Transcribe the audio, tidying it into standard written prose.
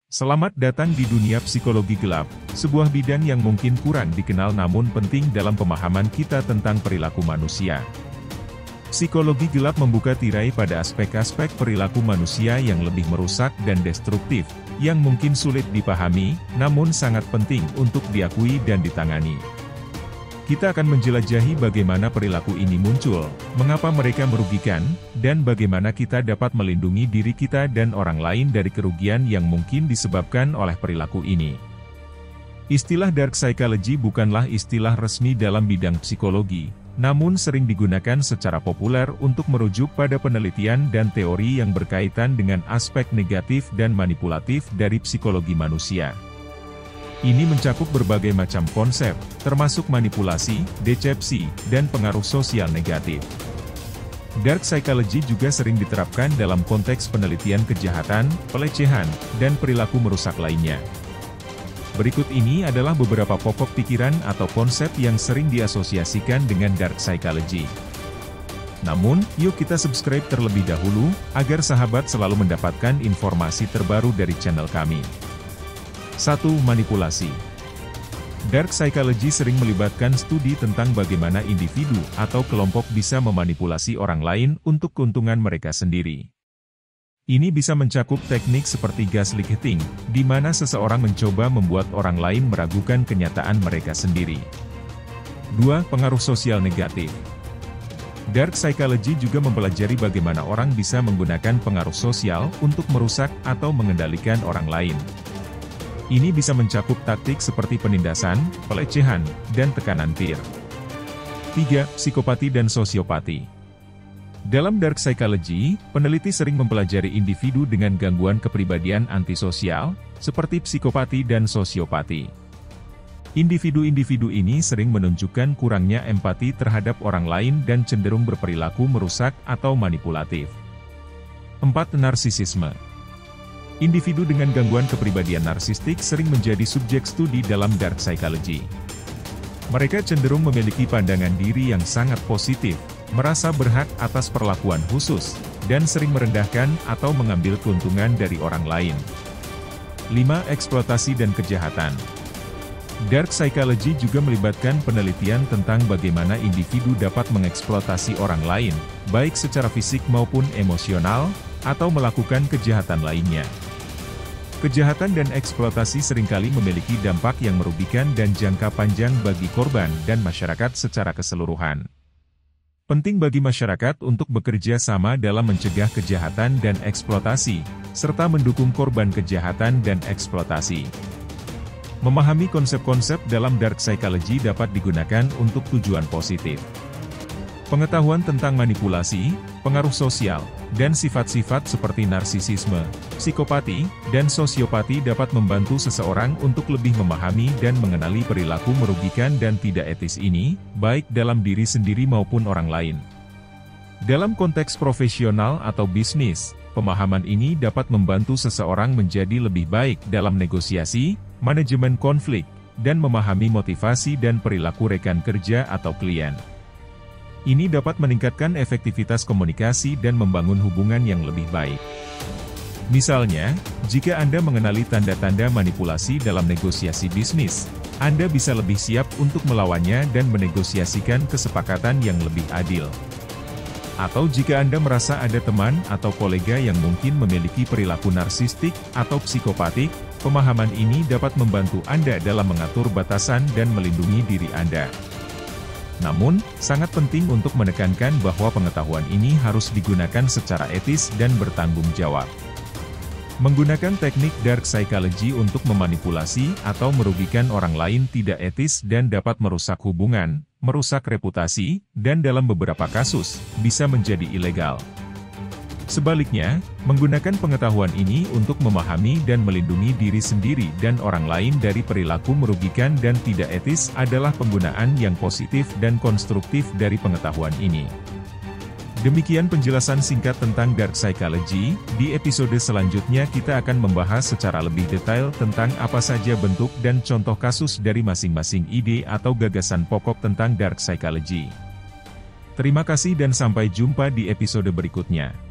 Selamat datang di dunia psikologi gelap, sebuah bidang yang mungkin kurang dikenal namun penting dalam pemahaman kita tentang perilaku manusia. Psikologi gelap membuka tirai pada aspek-aspek perilaku manusia yang lebih merusak dan destruktif, yang mungkin sulit dipahami, namun sangat penting untuk diakui dan ditangani. Kita akan menjelajahi bagaimana perilaku ini muncul, mengapa mereka merugikan, dan bagaimana kita dapat melindungi diri kita dan orang lain dari kerugian yang mungkin disebabkan oleh perilaku ini. Istilah dark psychology bukanlah istilah resmi dalam bidang psikologi, namun sering digunakan secara populer untuk merujuk pada penelitian dan teori yang berkaitan dengan aspek negatif dan manipulatif dari psikologi manusia. Ini mencakup berbagai macam konsep, termasuk manipulasi, decepsi, dan pengaruh sosial negatif. Dark psychology juga sering diterapkan dalam konteks penelitian kejahatan, pelecehan, dan perilaku merusak lainnya. Berikut ini adalah beberapa pokok pikiran atau konsep yang sering diasosiasikan dengan dark psychology. Namun, yuk kita subscribe terlebih dahulu, agar sahabat selalu mendapatkan informasi terbaru dari channel kami. 1. Manipulasi. Dark psychology sering melibatkan studi tentang bagaimana individu atau kelompok bisa memanipulasi orang lain untuk keuntungan mereka sendiri. Ini bisa mencakup teknik seperti gaslighting, di mana seseorang mencoba membuat orang lain meragukan kenyataan mereka sendiri. 2. Pengaruh sosial negatif. Dark psychology juga mempelajari bagaimana orang bisa menggunakan pengaruh sosial untuk merusak atau mengendalikan orang lain. Ini bisa mencakup taktik seperti penindasan, pelecehan, dan tekanan peer. 3. Psikopati dan sosiopati. Dalam dark psychology, peneliti sering mempelajari individu dengan gangguan kepribadian antisosial, seperti psikopati dan sosiopati. Individu-individu ini sering menunjukkan kurangnya empati terhadap orang lain dan cenderung berperilaku merusak atau manipulatif. 4. Narsisisme. Individu dengan gangguan kepribadian narsistik sering menjadi subjek studi dalam dark psychology. Mereka cenderung memiliki pandangan diri yang sangat positif, merasa berhak atas perlakuan khusus, dan sering merendahkan atau mengambil keuntungan dari orang lain. 5. Eksploitasi dan kejahatan. Dark psychology juga melibatkan penelitian tentang bagaimana individu dapat mengeksploitasi orang lain, baik secara fisik maupun emosional, atau melakukan kejahatan lainnya. Kejahatan dan eksploitasi seringkali memiliki dampak yang merugikan dan jangka panjang bagi korban dan masyarakat secara keseluruhan. Penting bagi masyarakat untuk bekerja sama dalam mencegah kejahatan dan eksploitasi, serta mendukung korban kejahatan dan eksploitasi. Memahami konsep-konsep dalam dark psychology dapat digunakan untuk tujuan positif. Pengetahuan tentang manipulasi, pengaruh sosial, dan sifat-sifat seperti narsisisme, psikopati, dan sosiopati dapat membantu seseorang untuk lebih memahami dan mengenali perilaku merugikan dan tidak etis ini, baik dalam diri sendiri maupun orang lain. Dalam konteks profesional atau bisnis, pemahaman ini dapat membantu seseorang menjadi lebih baik dalam negosiasi, manajemen konflik, dan memahami motivasi dan perilaku rekan kerja atau klien. Ini dapat meningkatkan efektivitas komunikasi dan membangun hubungan yang lebih baik. Misalnya, jika Anda mengenali tanda-tanda manipulasi dalam negosiasi bisnis, Anda bisa lebih siap untuk melawannya dan menegosiasikan kesepakatan yang lebih adil. Atau jika Anda merasa ada teman atau kolega yang mungkin memiliki perilaku narsistik atau psikopatik, pemahaman ini dapat membantu Anda dalam mengatur batasan dan melindungi diri Anda. Namun, sangat penting untuk menekankan bahwa pengetahuan ini harus digunakan secara etis dan bertanggung jawab. Menggunakan teknik dark psychology untuk memanipulasi atau merugikan orang lain tidak etis dan dapat merusak hubungan, merusak reputasi, dan dalam beberapa kasus, bisa menjadi ilegal. Sebaliknya, menggunakan pengetahuan ini untuk memahami dan melindungi diri sendiri dan orang lain dari perilaku merugikan dan tidak etis adalah penggunaan yang positif dan konstruktif dari pengetahuan ini. Demikian penjelasan singkat tentang dark psychology. Di episode selanjutnya kita akan membahas secara lebih detail tentang apa saja bentuk dan contoh kasus dari masing-masing ide atau gagasan pokok tentang dark psychology. Terima kasih dan sampai jumpa di episode berikutnya.